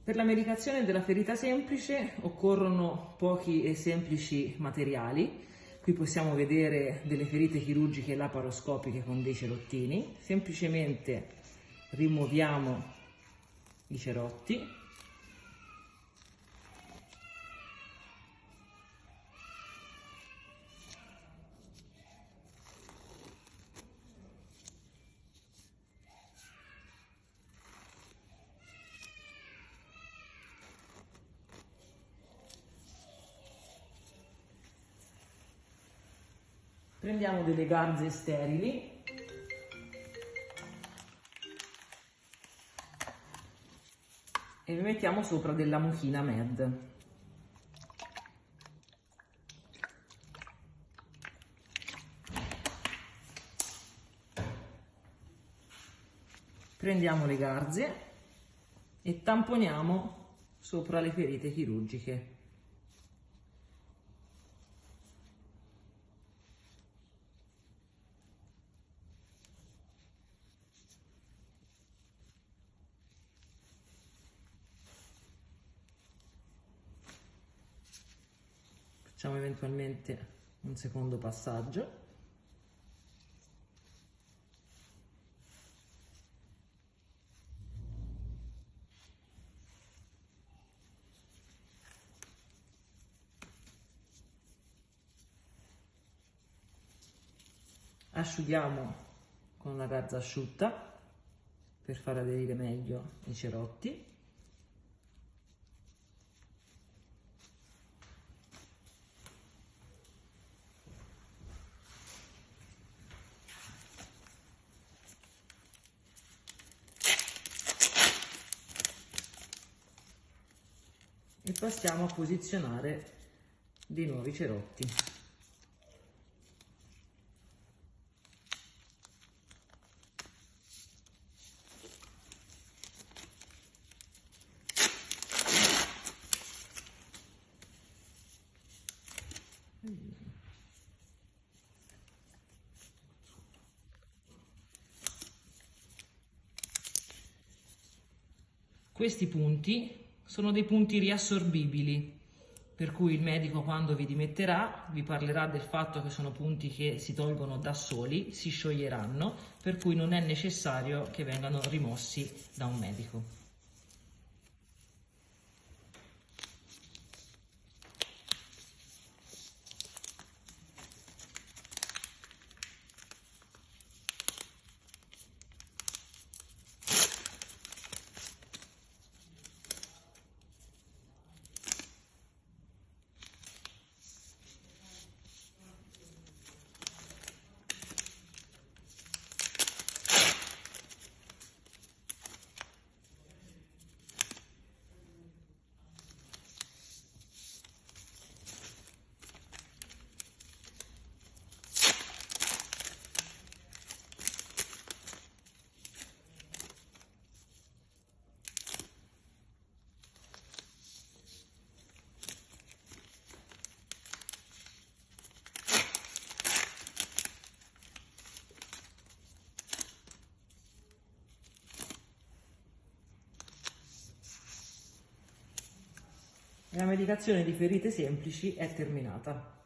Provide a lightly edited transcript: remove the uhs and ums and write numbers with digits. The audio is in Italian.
Per la medicazione della ferita semplice occorrono pochi e semplici materiali. Qui possiamo vedere delle ferite chirurgiche laparoscopiche con dei cerottini. Semplicemente rimuoviamo i cerotti. Prendiamo delle garze sterili e vi mettiamo sopra della mucina Med. Prendiamo le garze e tamponiamo sopra le ferite chirurgiche. Facciamo eventualmente un secondo passaggio. Asciughiamo con una garza asciutta per far aderire meglio i cerotti. E passiamo a posizionare dei nuovi cerotti. Questi punti sono dei punti riassorbibili, per cui il medico quando vi dimetterà vi parlerà del fatto che sono punti che si tolgono da soli, si scioglieranno, per cui non è necessario che vengano rimossi da un medico. La medicazione di ferite semplici è terminata.